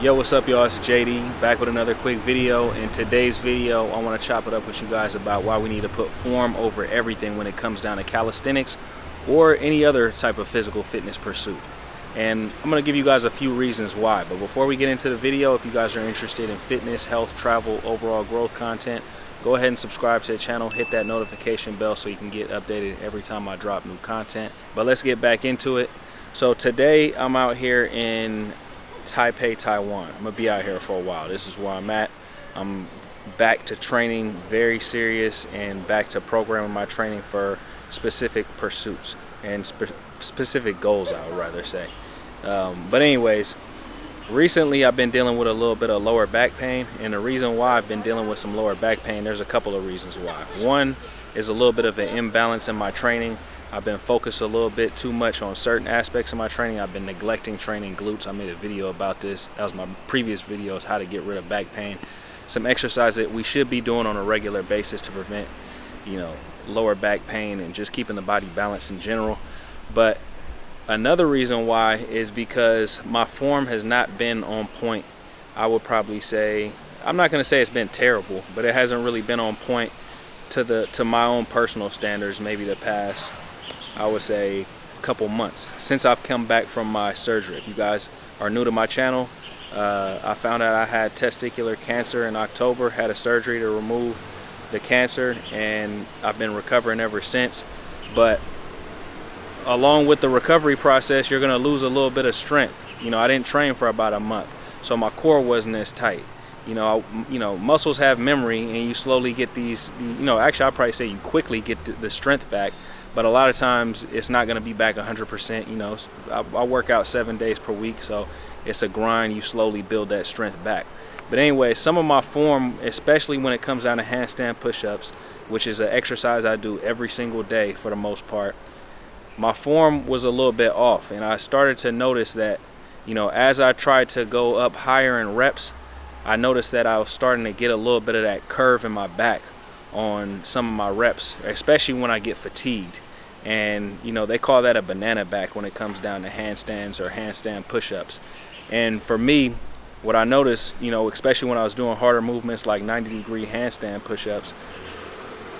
Yo, what's up y'all? It's JD back with another quick video. In today's video, I want to chop it up with you guys about why we need to put form over everything when it comes down to calisthenics or any other type of physical fitness pursuit. And I'm going to give you guys a few reasons why. But before we get into the video, if you guys are interested in fitness, health, travel, overall growth content, go ahead and subscribe to the channel, hit that notification bell so you can get updated every time I drop new content. But let's get back into it. So today I'm out here in Taipei, Taiwan. I'm gonna be out here for a while. This is where I'm at. I'm back to training very serious and back to programming my training for specific pursuits and specific goals, I would rather say. But anyways, recently I've been dealing with a little bit of lower back pain, and the reason why I've been dealing with some lower back pain, there's a couple of reasons why. One is a little bit of an imbalance in my training. I've been focused a little bit too much on certain aspects of my training. I've been neglecting training glutes. I made a video about this. That was my previous video, is how to get rid of back pain. Some exercise that we should be doing on a regular basis to prevent, lower back pain and just keeping the body balanced in general. But another reason why is because my form has not been on point. I would probably say, I'm not going to say it's been terrible, but it hasn't really been on point to my own personal standards. Maybe the past, I would say, couple months since I've come back from my surgery. If you guys are new to my channel, I found out I had testicular cancer in October, had a surgery to remove the cancer, and I've been recovering ever since. But along with the recovery process, you're going to lose a little bit of strength. I didn't train for about a month, so my core wasn't as tight. Muscles have memory, and you slowly get these, actually I'll probably say you quickly get the strength back. But a lot of times it's not going to be back 100%. I work out 7 days per week, so it's a grind. You slowly build that strength back. But anyway, some of my form, especially when it comes down to handstand push-ups, which is an exercise I do every single day for the most part, my form was a little bit off. And I started to notice that, as I tried to go up higher in reps, I noticed that I was starting to get a little bit of that curve in my back on some of my reps, especially when I get fatigued. And they call that a banana back when it comes down to handstands or handstand push-ups. And for me, what I noticed, especially when I was doing harder movements like 90-degree handstand push-ups,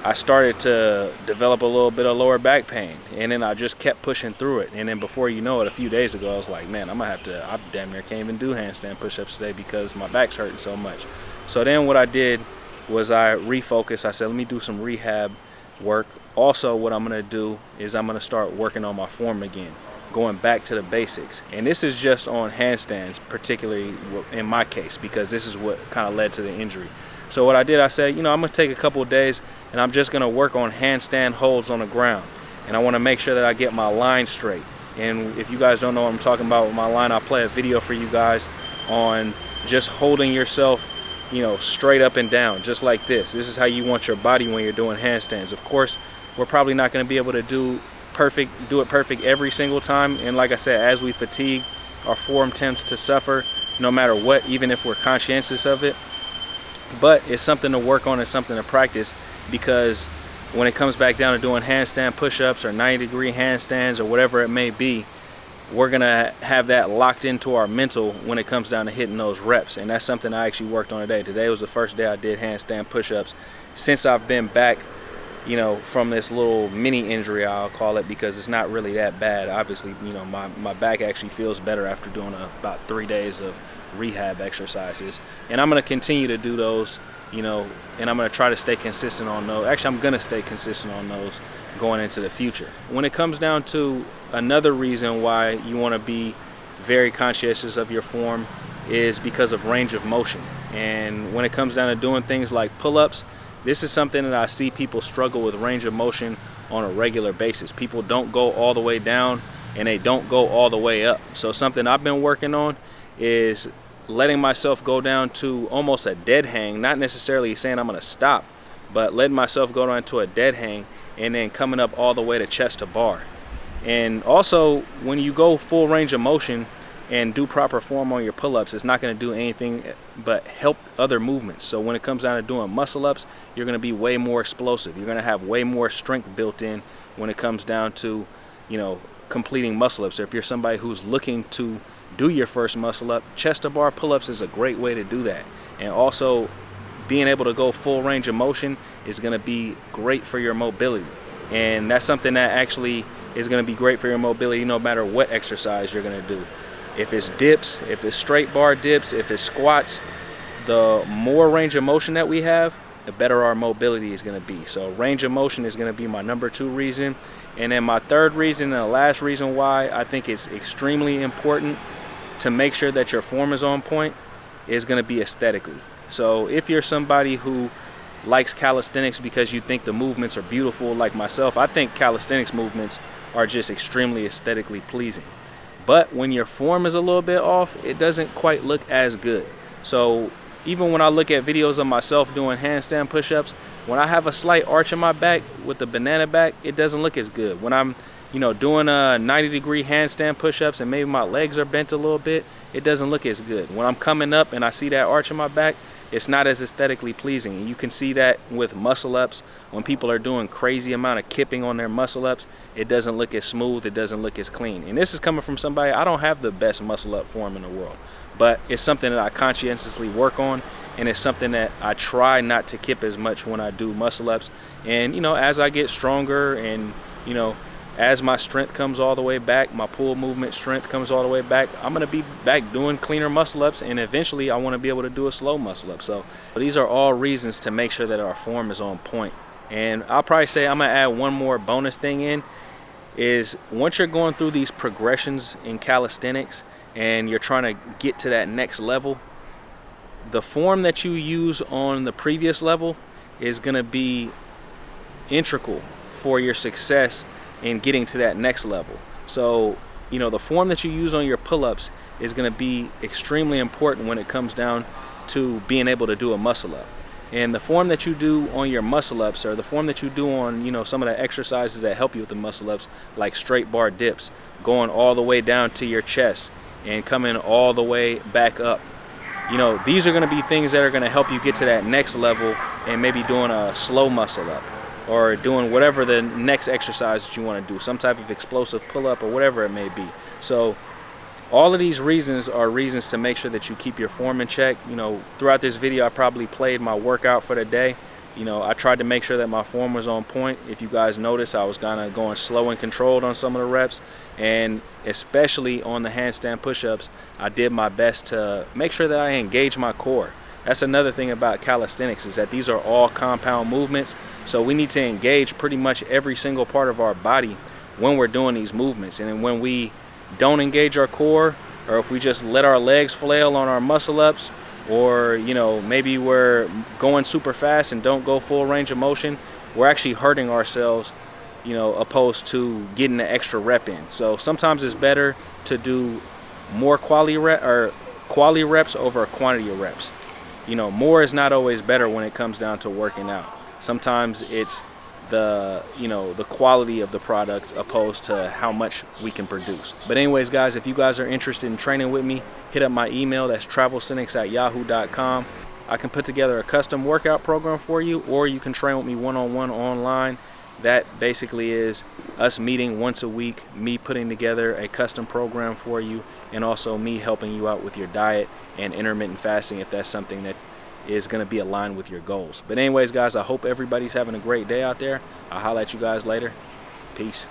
I started to develop a little bit of lower back pain, and then I just kept pushing through it. And then before you know it, a few days ago, I was like, man, I damn near can't even do handstand push-ups today because my back's hurting so much. So then what I did was I refocused. I said, let me do some rehab work. Also, what I'm going to do is I'm going to start working on my form again, going back to the basics. And this is just on handstands, particularly in my case, because this is what kind of led to the injury. So what I did, I said, I'm going to take a couple of days and I'm just going to work on handstand holds on the ground. And I want to make sure that I get my line straight. And if you guys don't know what I'm talking about with my line, I'll play a video for you guys on just holding yourself straight up and down, just like this. This is how you want your body when you're doing handstands. Of course, we're probably not going to be able to do it perfect every single time. And like I said, as we fatigue, our form tends to suffer no matter what, even if we're conscientious of it. But it's something to work on, it's something to practice, because when it comes back down to doing handstand push-ups or 90-degree handstands or whatever it may be, we're gonna have that locked into our mental when it comes down to hitting those reps. And that's something I actually worked on today. Today was the first day I did handstand push-ups since I've been back, from this little mini injury, I'll call it, because it's not really that bad. Obviously, my back actually feels better after doing about 3 days of rehab exercises. And I'm gonna continue to do those, and I'm gonna try to stay consistent on those. Actually, I'm gonna stay consistent on those going into the future. When it comes down to another reason why you want to be very conscientious of your form is because of range of motion. And when it comes down to doing things like pull-ups, this is something that I see people struggle with range of motion on a regular basis. People don't go all the way down and they don't go all the way up. So something I've been working on is letting myself go down to almost a dead hang, not necessarily saying I'm going to stop, but letting myself go down to a dead hang and then coming up all the way to chest to bar. And also, when you go full range of motion and do proper form on your pull-ups, it's not going to do anything but help other movements. So when it comes down to doing muscle-ups, you're going to be way more explosive. You're going to have way more strength built in when it comes down to, completing muscle-ups. If you're somebody who's looking to do your first muscle up, chest to bar pull-ups is a great way to do that. And also being able to go full range of motion is going to be great for your mobility. And that's something that actually is going to be great for your mobility no matter what exercise you're going to do. If it's dips, if it's straight bar dips, if it's squats, the more range of motion that we have, the better our mobility is going to be. So range of motion is going to be my number 2 reason. And then my 3rd reason and the last reason why I think it's extremely important to make sure that your form is on point is going to be aesthetically. So if you're somebody who likes calisthenics because you think the movements are beautiful like myself, I think calisthenics movements are just extremely aesthetically pleasing. But when your form is a little bit off, it doesn't quite look as good. So even when I look at videos of myself doing handstand push-ups, when I have a slight arch in my back with the banana back, it doesn't look as good. When I'm, doing a 90-degree handstand push-ups and maybe my legs are bent a little bit, it doesn't look as good. When I'm coming up and I see that arch in my back, it's not as aesthetically pleasing. And you can see that with muscle ups. When people are doing crazy amount of kipping on their muscle ups, it doesn't look as smooth, it doesn't look as clean. And this is coming from somebody, I don't have the best muscle up form in the world, but it's something that I conscientiously work on, and it's something that I try not to kip as much when I do muscle ups. And as I get stronger and as my strength comes all the way back, my pull movement strength comes all the way back, I'm going to be back doing cleaner muscle ups, and eventually I want to be able to do a slow muscle up. So these are all reasons to make sure that our form is on point. And I'll probably say I'm going to add one more bonus thing in, is once you're going through these progressions in calisthenics and you're trying to get to that next level, the form that you use on the previous level is going to be integral for your success in getting to that next level. So the form that you use on your pull-ups is going to be extremely important when it comes down to being able to do a muscle up. And the form that you do on your muscle ups, or the form that you do on some of the exercises that help you with the muscle ups, like straight bar dips, going all the way down to your chest and coming all the way back up, these are going to be things that are going to help you get to that next level, and maybe doing a slow muscle up, or doing whatever the next exercise that you want to do, some type of explosive pull-up or whatever it may be. So all of these reasons are reasons to make sure that you keep your form in check. Throughout this video, I probably played my workout for the day. I tried to make sure that my form was on point. If you guys notice, I was kind of going slow and controlled on some of the reps, and especially on the handstand push-ups, I did my best to make sure that I engage my core. That's another thing about calisthenics, is that these are all compound movements, so we need to engage pretty much every single part of our body when we're doing these movements. And when we don't engage our core, or if we just let our legs flail on our muscle ups, or maybe we're going super fast and don't go full range of motion, we're actually hurting ourselves, opposed to getting the extra rep in. So sometimes it's better to do more quality reps over a quantity of reps. More is not always better when it comes down to working out. Sometimes it's the quality of the product opposed to how much we can produce. But anyways, guys, if you guys are interested in training with me, hit up my email. That's travelsthenix@yahoo.com. I can put together a custom workout program for you, or you can train with me one-on-one online. That basically is us meeting once a week, me putting together a custom program for you, and also me helping you out with your diet and intermittent fasting if that's something that is going to be aligned with your goals. But anyways, guys, I hope everybody's having a great day out there. I'll holler at you guys later. Peace.